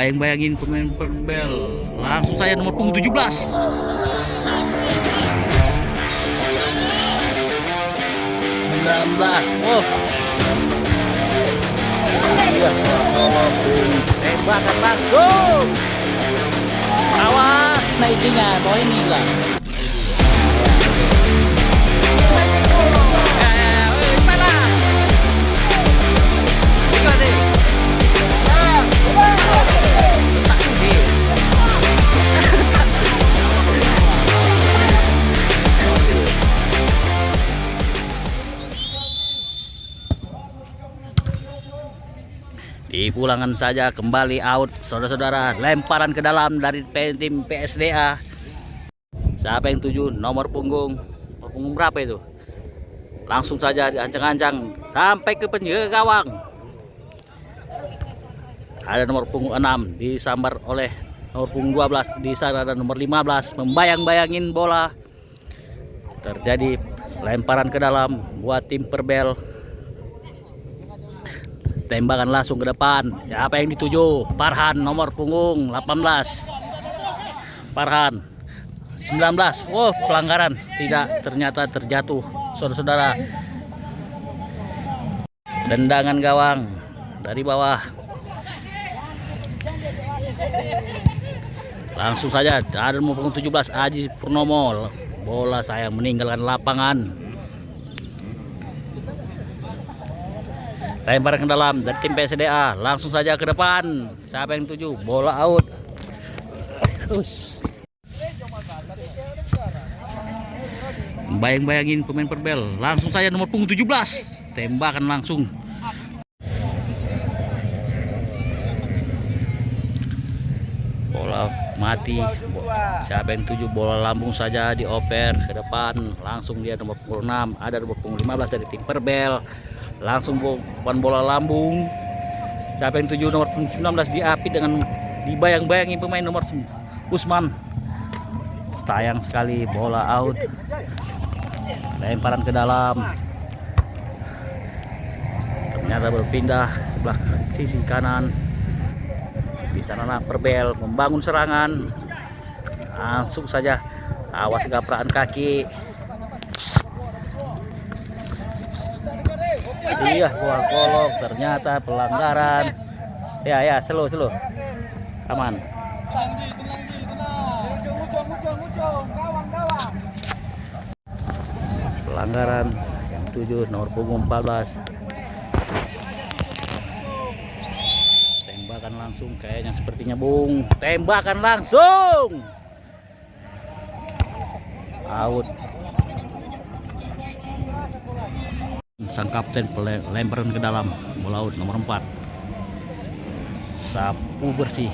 Bayang-bayangin pemain Perbel. Langsung saya nomor punggung 17. 19. Oh. Iya, tembakan langsung. Awas, naikinnya mau ini lah. Dipulangan saja kembali out, saudara-saudara. Lemparan ke dalam dari tim PSDA. Siapa yang tuju? Nomor punggung berapa itu? Langsung saja diancang-ancang sampai ke penjaga gawang. Ada nomor punggung 6 disambar oleh nomor punggung 12. Di sana ada nomor 15 membayang-bayangin bola. Terjadi lemparan ke dalam buat tim Perbel. Tembakan langsung ke depan. Siapa yang dituju? Farhan nomor punggung 18. Farhan 19. Oh, pelanggaran. Tidak, ternyata terjatuh, saudara-saudara. Tendangan gawang dari bawah. Langsung saja ada nomor punggung 17 Aji Purnomo. Bola saya meninggalkan lapangan. Lemparan ke dalam dari tim PSDA. Langsung saja ke depan. Siapa yang tuju? Bola out. Bayang-bayangin pemain Perbel. Langsung saja nomor punggung 17. Tembakan langsung. Bola mati. Siapa yang tuju? Bola lambung saja dioper ke depan. Langsung dia nomor punggung 6. Ada nomor punggung 15 dari tim Perbel. Langsung bola lambung. Siapa yang tuju? Nomor 19 diapit dengan dibayang-bayangin pemain nomor Usman. Sayang sekali, bola out. Lemparan ke dalam. Ternyata berpindah sebelah sisi kanan. Di sana Perbel membangun serangan. Langsung saja, awas gapraan kaki. Iya, buah kolok, ternyata pelanggaran. Ya, slow. Aman. Pelanggaran yang 7 nomor punggung 14. Tembakan langsung kayaknya sepertinya Bung. Tembakan langsung. Out. Sang kapten lemparan ke dalam, bola out nomor 4. Sapu bersih.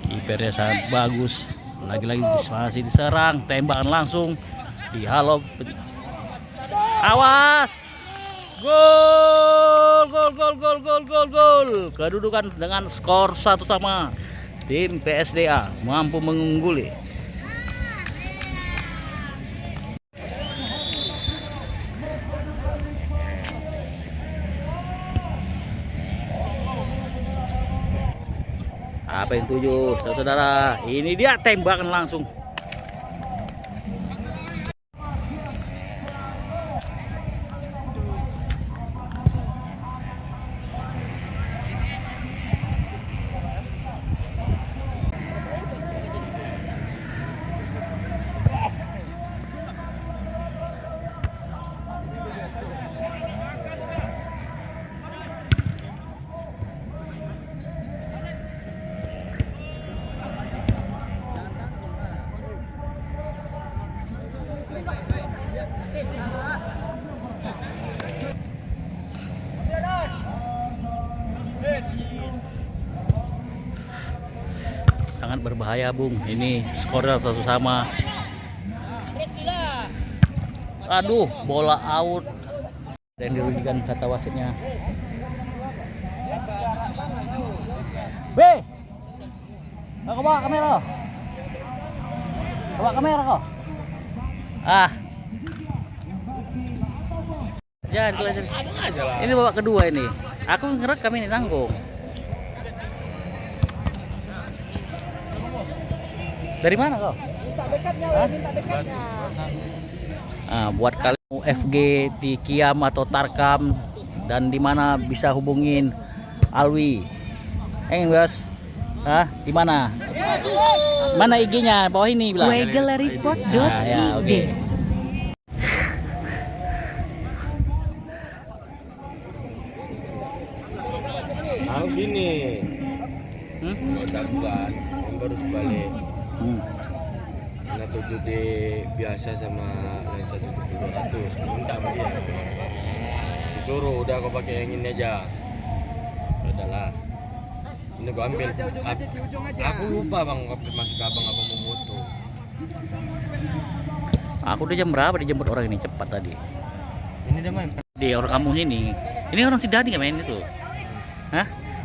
Kipernya sangat bagus. Lagi-lagi masih diserang, tembakan langsung dihalau. Awas. Gol. Kedudukan dengan skor 1-1. Tim PSDA mampu mengungguli. Apa yang tuju, saudara? Ini dia tembakan langsung. Sangat berbahaya, Bung. Ini skornya satu sama. Aduh, bola out. Dan dirugikan kata wasitnya. Be, kau bawa kamera. Bawa kamera kau. Jangan belajar. Ini babak kedua ini. Aku ngerekam ini, nanggung. Dari mana kau? Buat kalian UFG di Kiam atau Tarkam dan di mana bisa hubungin Alwi. Bos. Di mana? Mana IG-nya? Bawah ini bilang. Wegalerisport.id. Ya, oke. Gini. Tabungan yang baru balik. Karena 7D biasa sama lain 1.200 minta sama dia. Disuruh udah kau pakai yang ini aja. Udahlah. Ini gua ambil. Aku lupa bang, masuk abang mau moto. Aku udah jam berapa dijemput orang ini cepat tadi. Ini udah main. Di orang kampung sini. Ini orang Sidani kan main itu.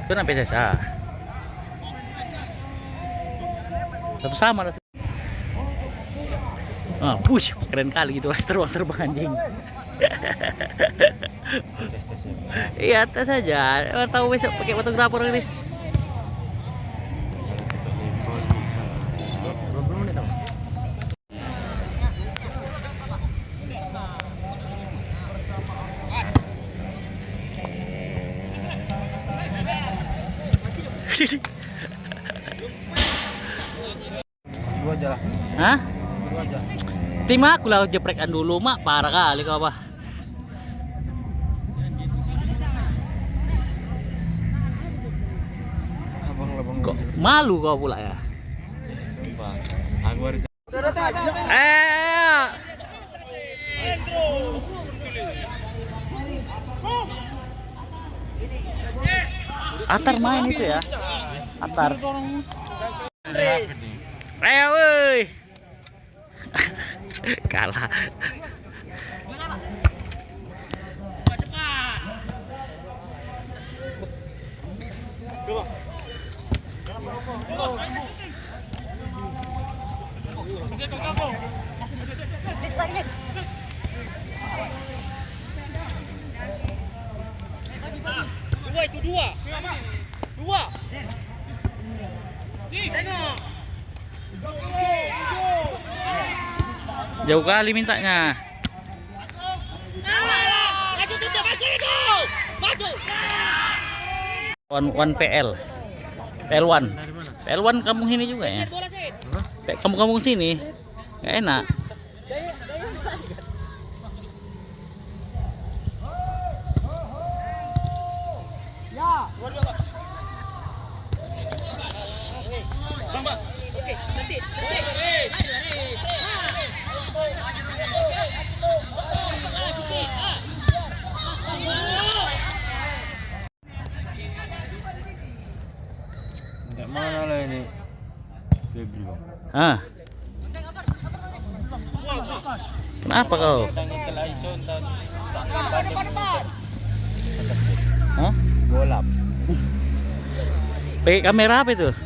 Itu anak PSSA. Satu sama lah. Push, keren kali gitu, terbang anjing. Iya, tes aja. Tahu besok pakai fotografer ini. Dua aja. Hah? Dua aja. Tim aku lah jeprekan dulu mak, parah kali kau apa? Abang. Kok malu kau pula ya? Sumpah. Aku harus. Atar main itu ya? Atar. Ayo woi. Kalah. Dua. Jauh kali mintanya. One PL. PL1. PL1 kampung sini juga ya. Kampung-kampung sini. Gak enak. Mana lah ini? Febri bang. Kenapa kau? Golap. Pakai kamera apa itu?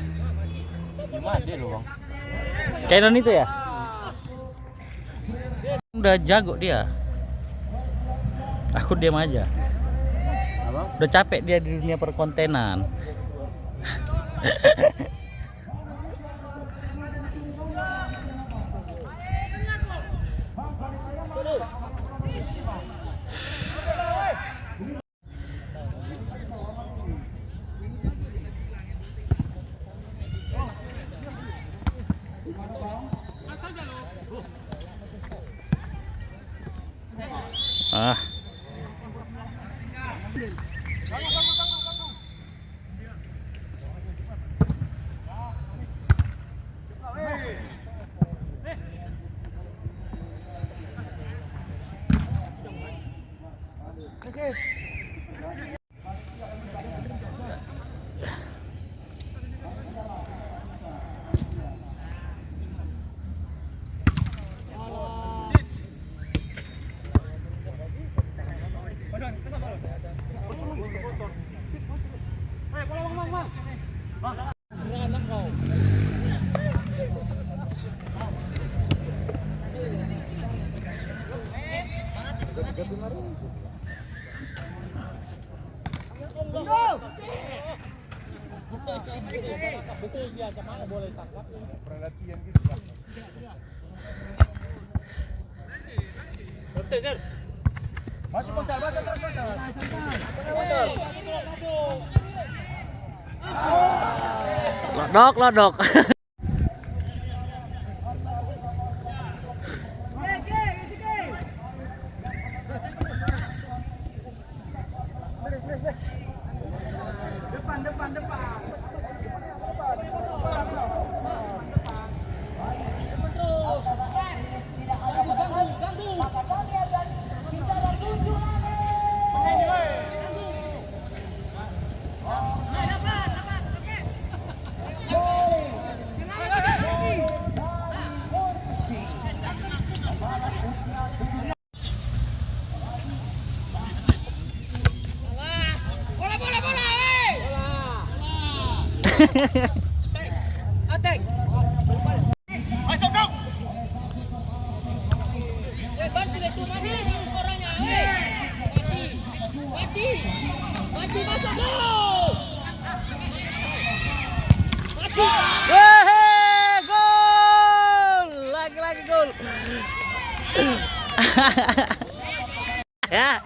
Gimana dia lu bang? Canon itu ya? Udah jago dia. Aku diam aja. Abang? Udah capek dia di dunia perkontenan. Maju Basar, Basar terus Basar. Basar. Lodok. Masuk kau. Bantu itu mana orangnya? Mati masuk gol. Mati. Gol! Lagi gol. Ya.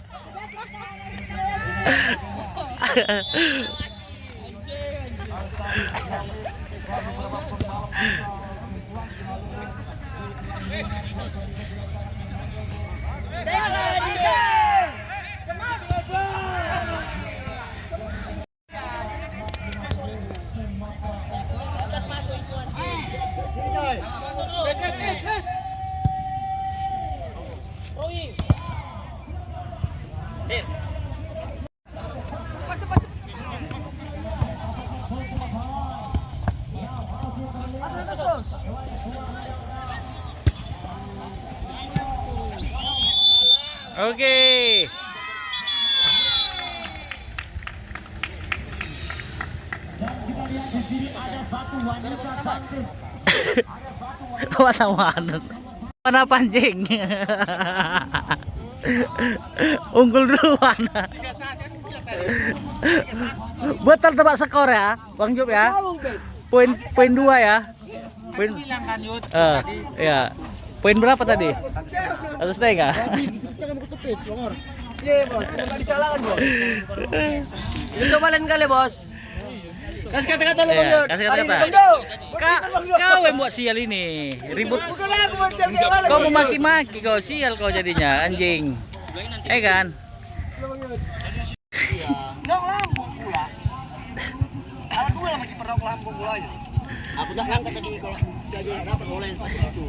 Oke. Mana pancing? Unggul duluan. Betul tebak skor ya, Bang Job ya. Poin 2 ya. Poin. Ya. Poin berapa tadi? 1,5. Iya, Bos. Disalahkan, Bos. Itu balen kali, Bos. Kasih kata-kata lu, Bang Jod. Kasih kata-kata. Kau yang buat sial ini. Ribut. Bukan aku buat sial kayak mana. Kau mau maki-maki kau sial kau jadinya anjing. Kan? Dong lambung pula. Kalau gue lagi pernah ke lambung pula aja. Aku tak langkah tadi kalau dia dapat oleh di situ.